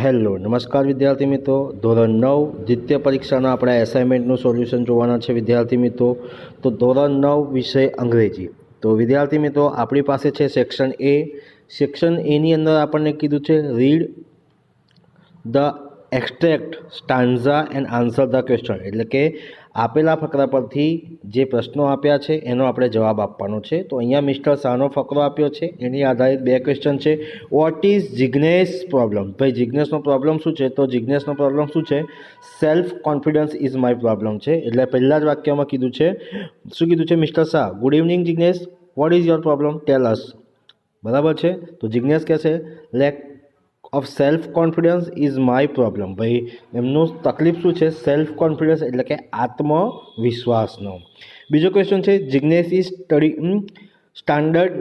Hello નમસ્કાર વિદ્યાર્થી મિત્રો, ધોરણ 9 દ્વિતીય પરીક્ષાના આપણા એસાઇનમેન્ટનું સોલ્યુશન જોવાના છે વિદ્યાર્થી મિત્રો। તો ધોરણ 9 વિષય અંગ્રેજી। તો વિદ્યાર્થી મિત્રો આપણી પાસે છે સેક્શન એ। સેક્શન એની અંદર આપણને કીધું છે read the extract stanza and answer the question, એટલે કે આપેલા ફકરા પરથી જે પ્રશ્નો આપ્યા છે એનો આપણે જવાબ આપવાનો છે। તો અહીંયા મિસ્ટર શાહનો ફકરો આપ્યો છે, એની આધારિત બે ક્વેશ્ચન છે। What is Jignesh problem? ભાઈ જિગ્નેશનો પ્રોબ્લેમ શું છે? તો જિગ્નેશનો પ્રોબ્લેમ શું છે? Self confidence is my problem છે। એટલે પહેલા જ વાક્યમાં કીધું છે, શું કીધું છે? Mister Shah, good evening Jignesh, what is your problem, tell us. બરાબર છે। તો જિગ્નેશ કહે છે lack of self confidence is my problem. ભાઈ એમનું તકલીફ શું છે? સેલ્ફ કોન્ફિડન્સ એટલે કે આત્મવિશ્વાસનો। બીજો ક્વેશ્ચન છે જિગ્નેશ ઇઝ સ્ટાન્ડર્ડ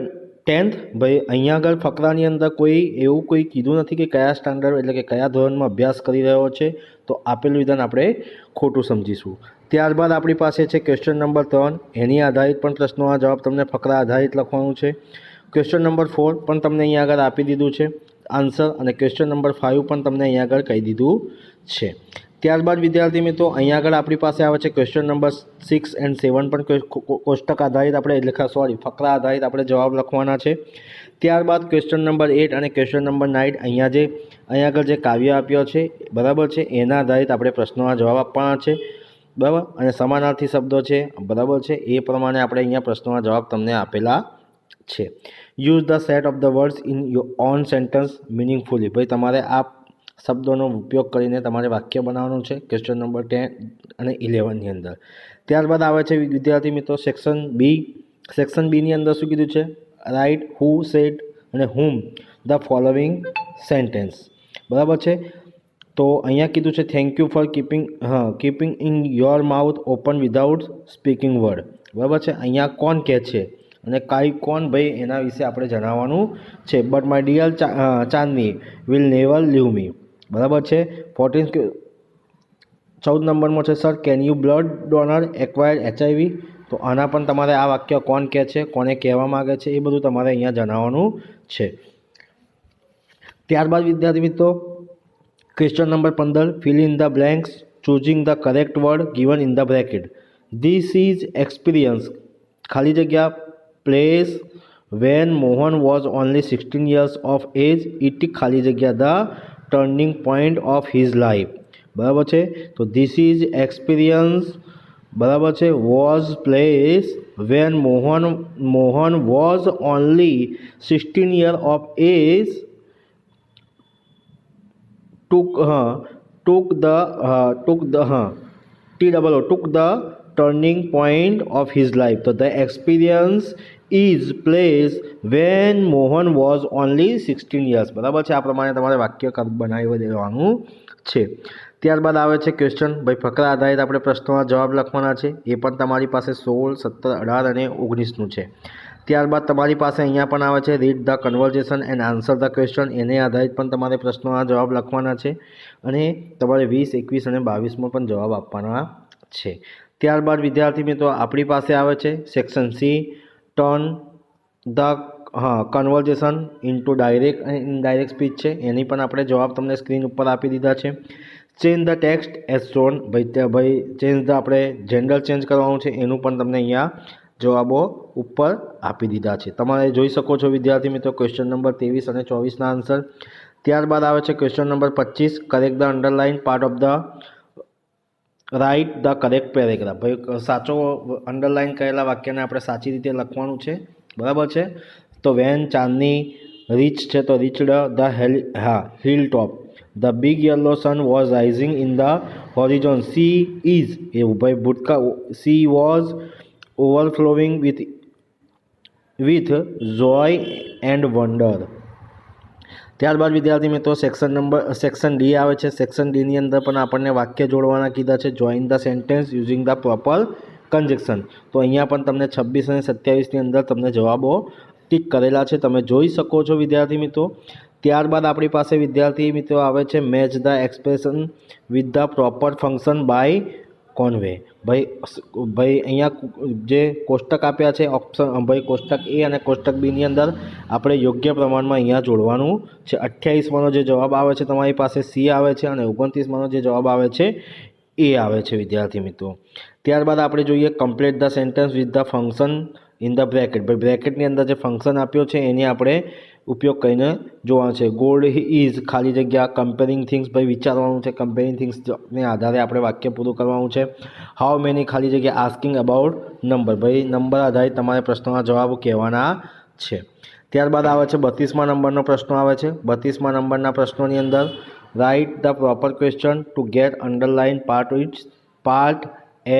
10th। ભાઈ અહીંયા આગળ ફકરાની અંદર એવું કોઈ કીધું નથી કે કયા સ્ટાન્ડર્ડ એટલે કે કયા ધોરણમાં અભ્યાસ કરી રહ્યો છે, તો આપેલું વિધાન આપણે ખોટું સમજીશું। ત્યારબાદ આપણી પાસે છે ક્વેશ્ચન નંબર 3, એની આધારિત પણ પ્રશ્નોના જવાબ તમને ફકરા આધારિત લખવાનું છે। ક્વેશ્ચન નંબર 4 પણ તમને અહીંયા આગળ આપી દીધું છે આન્સર, અને ક્વેશ્ચન નંબર 5 પણ તમને અહીંયા આગળ કહી દીધું છે। ત્યારબાદ વિદ્યાર્થી મિત્રો અહીંયા આગળ આપણી પાસે આવે છે ક્વેશ્ચન નંબર 6 એન્ડ 7 પણ કોષ્ટક આધારિત આપણે એટલે ફકરા આધારિત આપણે જવાબ લખવાના છે। ત્યારબાદ ક્વેશ્ચન નંબર 8 અને ક્વેશ્ચન નંબર 9 અહીંયા આગળ જે કાવ્ય આપ્યો છે, બરાબર છે, એના આધારિત આપણે પ્રશ્નોના જવાબ આપવાના છે, બરાબર। અને સમાનાર્થી શબ્દો છે, બરાબર છે, એ પ્રમાણે આપણે અહીંયા પ્રશ્નોના જવાબ તમને આપેલા છે। Use the set of the words in your own sentence મિનિંગફુલી। ભાઈ તમારે આ શબ્દોનો ઉપયોગ કરીને તમારે વાક્ય બનાવવાનું છે ક્વેશ્ચન નંબર 10 અને 11ની અંદર। ત્યારબાદ આવે છે વિદ્યાર્થી મિત્રો સેક્શન બી। સેક્શન બીની અંદર શું કીધું છે? રાઇટ હુ સેડ અને હુમ ધ ફોલોવિંગ સેન્ટેન્સ, બરાબર છે। તો અહીંયા કીધું છે thank you for keeping in your mouth open without speaking word, બરાબર છે। અહીંયા કોણ કહે છે અને કોણ ભાઈ એના વિશે આપણે જણાવવાનું છે। But my dear Chandni will never leave me, બરાબર છે। 14 નંબરમાં છે sir can you blood donor acquired HIV। તો આના પણ તમારે આ વાક્ય કોણ કહે છે, કોને કહેવા માગે છે, એ બધું તમારે અહીંયા જણાવવાનું છે। ત્યારબાદ વિદ્યાર્થી મિત્રો question number 15 fill in the blanks choosing the correct word given in the bracket. This is experience ખાલી જગ્યા place when Mohan was only 16 years of age it ખાલી જગ્યા the turning point of his life, બરાબર છે। તો this is experience, બરાબર છે, was place when Mohan was only 16 years of age took the turning point of his life। તો the experience is place when Mohan was only 16 years, બરાબર છે। આ પ્રમાણે તમારે વાક્ય બનાવી દેવાનું છે। ત્યારબાદ આવે છે ક્વેશ્ચન, ભાઈ ફકરા આધારિત આપણે પ્રશ્નોના જવાબ લખવાના છે, એ પણ તમારી પાસે 16, 17, 18 અને 19નું છે। ત્યારબાદ તમારી પાસે અહીંયા પણ આવે છે read the conversation and answer the question, એને આધારિત પણ તમારે પ્રશ્નોના જવાબ લખવાના છે, અને તમારે 20, 21 અને 22માં પણ જવાબ આપવાના છે। ત્યારબાદ વિદ્યાર્થી મિત્રો આપણી પાસે આવે છે section C turn the conversation into direct અને ઇનડાયરેક્ટ સ્પીચ છે, એની પણ આપણે જવાબ તમને સ્ક્રીન ઉપર આપી દીધા છે। Change the text as shown, ભાઈ ચેન્જ ધ આપણે જેન્ડર ચેન્જ કરવાનું છે, એનું પણ તમને અહીંયા જવાબો ઉપર આપી દીધા છે, તમારે જોઈ શકો છો વિદ્યાર્થી મિત્રો ક્વેશ્ચન નંબર 23 અને 24ના આન્સર। ત્યારબાદ આવે છે question number 25 correct the underline part of the write the correct paragraph. ભાઈ સાચો અંડરલાઇન કરેલા વાક્યને આપણે સાચી રીતે લખવાનું છે, બરાબર છે। તો વેન ચાંદની રીચ છે તો reached the hill top, the big yellow sun was rising in the horizon, she is એવું ભાઈ ભૂતકાળ she was overflowing with joy and wonder. ત્યારબાદ વિદ્યાર્થી મિત્રો સેક્શન ડી આવે છે। સેક્શન ડીની અંદર પણ આપણને વાક્ય જોડવાના કીધા છે, join the sentence using the proper conjunction. તો અહીંયા પણ તમને 26 અને 27ની અંદર તમને જવાબો ટીક કરેલા છે, તમે જોઈ શકો છો વિદ્યાર્થી મિત્રો। ત્યારબાદ આપણી પાસે વિદ્યાર્થી મિત્રો આવે છે match the expression with the proper function by convey. ભાઈ અહીંયા જે કોષ્ટક આપ્યા છે ઓપ્શન ભાઈ કોષ્ટક એ અને કોષ્ટક બીની અંદર આપણે યોગ્ય પ્રમાણમાં અહીંયા જોડવાનું છે। 28માનો જે જવાબ આવે છે તમારી પાસે સી આવે છે અને 29માનો જે જવાબ આવે છે એ આવે છે વિદ્યાર્થી મિત્રો। ત્યારબાદ આપણે જોઈએ complete the sentence with the function in the bracket. ભાઈ બ્રેકેટની અંદર જે ફંક્શન આપ્યો છે એની આપણે ઉપયોગ કરીને જોવાનું છે। ગોલ્ડ ઇઝ ખાલી જગ્યા કમ્પેરિંગ થિંગ્સ, ભાઈ વિચારવાનું છે, કમ્પેરિંગ થિંગ્સને આધારે આપણે વાક્ય પૂરું કરવાનું છે। હાઉ મેની ખાલી જગ્યા આસ્કિંગ અબાઉટ નંબર, ભાઈ નંબર આધારિત તમારે પ્રશ્નોના જવાબ કહેવાના છે। ત્યારબાદ આવે છે 32મા નંબરનો પ્રશ્ન આવે છે। 32મા નંબરના પ્રશ્નોની અંદર write the proper question two gate underline part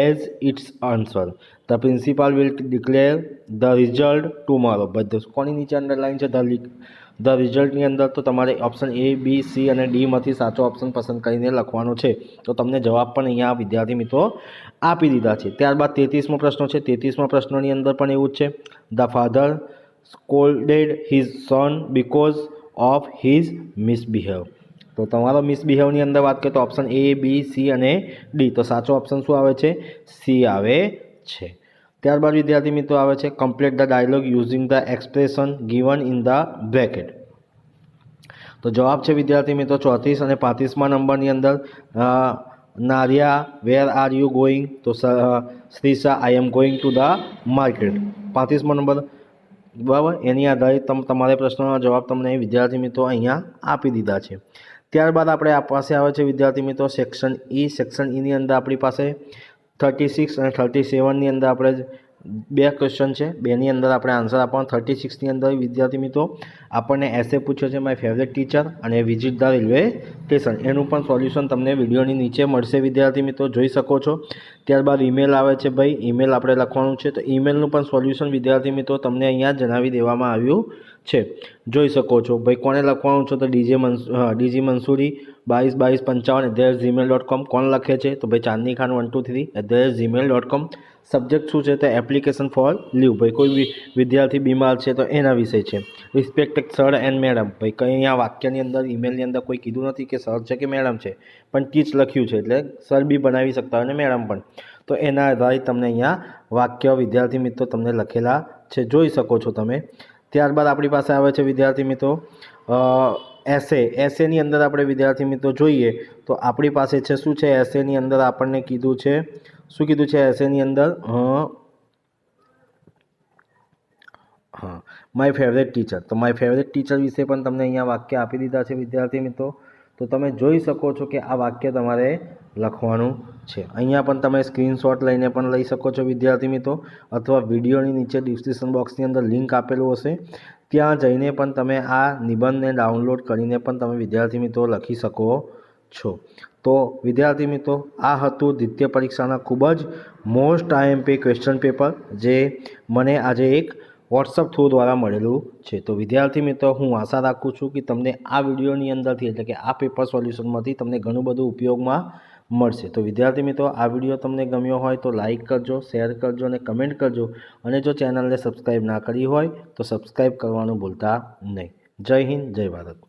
as its answer. The principal will declare the result tomorrow. બધું કોની નીચે અંડરલાઇન છે? ધ રિઝલ્ટની અંદર તો તમારે ઓપ્શન એ બી સી અને ડીમાંથી સાચો ઓપ્શન પસંદ કરીને લખવાનો છે। તો તમને જવાબ પણ અહીંયા વિદ્યાર્થી મિત્રો આપી દીધા છે। ત્યારબાદ 33મો પ્રશ્ન છે। 33મા પ્રશ્નોની અંદર પણ એવું જ છે। The father scolded his son because of his misbehave. તો તમારો મિસબિહેવની અંદર વાત કરીએ તો ઓપ્શન એ બી સી અને ડી, તો સાચો ઓપ્શન શું આવે છે? સી આવે છે। ત્યારબાદ વિદ્યાર્થી મિત્રો આવે છે complete the dialogue using the expression given in the bracket. તો જવાબ છે વિદ્યાર્થી મિત્રો 34 અને 35મા નંબરની અંદર Nariya where are you going? તો Shrisha I am going to the market. 35મો નંબર બરાબર, એની આધારિત તમારે પ્રશ્નોના જવાબ તમને વિદ્યાર્થી મિત્રો અહીંયા આપી દીધા છે। ત્યારબાદ આપણે પાસે આવે છે વિદ્યાર્થી મિત્રો સેક્શન ઈ। સેક્શન ઈની અંદર આપણી પાસે 36 અને 37ની અંદર આપણે બે ક્વેશ્ચન છે, બેની અંદર આપણે આન્સર આપવાનો। 36ની અંદર વિદ્યાર્થી મિત્રો આપણને એસે પૂછ્યો છે માય ફેવરેટ ટીચર અને વિઝિટ ધ રેલવે સ્ટેશન, એનું પણ સોલ્યુશન તમને વિડીયોની નીચે મળશે વિદ્યાર્થી મિત્રો, જોઈ શકો છો। ત્યારબાદ ઈમેલ આવે છે, ભાઈ ઈમેલ આપણે લખવાનું છે, તો ઈમેલનું પણ સોલ્યુશન વિદ્યાર્થી મિત્રો તમને અહીંયા જણાવી દેવામાં આવ્યું છે, જોઈ શકો છો। ભાઈ કોને લખવાનું છે? તો ડીજી મંસૂરી 222255@gmail.com। કોણ લખે છે? તો ભાઈ ચાંદની ખાન 123@gmail.com। સબ્જેક્ટ શું છે? તો એપ્લિકેશન ફોર લીવ, ભાઈ કોઈ વિદ્યાર્થી બીમાર છે તો એના વિશે છે। રિસ્પેક્ટેડ સર એન્ડ મેડમ, ભાઈ કંઈ અહીંયા વાક્યની અંદર ઈમેલની અંદર કોઈ કીધું નથી કે સર છે કે મેડમ છે, પણ ટીચ લખ્યું છે એટલે સર બી બનાવી શકતા હોય અને મેડમ પણ, તો એના આધારિત તમને અહીંયા વાક્ય વિદ્યાર્થી મિત્રો તમને લખેલા છે, જોઈ શકો છો તમે। ત્યારબાદ આપણી પાસે આવે છે વિદ્યાર્થી મિત્રો એસેની અંદર આપણે વિદ્યાર્થી મિત્રો જોઈએ તો આપણી પાસે છે શું છે? એસેની અંદર આપણને કીધું છે, શું કીધું છે એસેની અંદર? હા, માય ફેવરેટ ટીચર। તો માય ફેવરેટ ટીચર વિશે પણ તમને અહીંયા વાક્ય આપી દીધા છે વિદ્યાર્થી મિત્રો, તો તમે જોઈ શકો છો કે આ વાક્ય તમારે લખવાનું છે। અહીંયા પણ તમે સ્ક્રીનશોટ લઈને પણ લઈ શકો છો વિદ્યાર્થી મિત્રો, અથવા વિડીયોની નીચે ડિસ્ક્રિપ્શન બોક્સની અંદર લિંક આપેલું હશે, ત્યાં જઈને પણ તમે આ નિબંધને ડાઉનલોડ કરીને પણ તમે વિદ્યાર્થી મિત્રો લખી શકો છો। તો વિદ્યાર્થી મિત્રો આ હતું દ્વિતીય પરીક્ષાના ખૂબ જ મોસ્ટ આઈએમપી ક્વેશ્ચન પેપર, જે મને આજે એક વોટ્સઅપ થ્રુ દ્વારા મળેલું છે। તો વિદ્યાર્થી મિત્રો હું આશા રાખું છું કે તમને આ વિડીયોની અંદરથી એટલે કે આ પેપર સોલ્યુશનમાંથી તમને ઘણું બધું ઉપયોગમાં મળશે। તો વિદ્યાર્થી મિત્રો આ વિડીયો તમને ગમ્યો હોય તો લાઇક કરજો, શેર કરજો અને કમેન્ટ કરજો, અને જો ચેનલને સબસ્ક્રાઈબ ના કરી હોય તો સબસ્ક્રાઈબ કરવાનું ભૂલતા નહીં। જય હિન્દ, જય ભારત।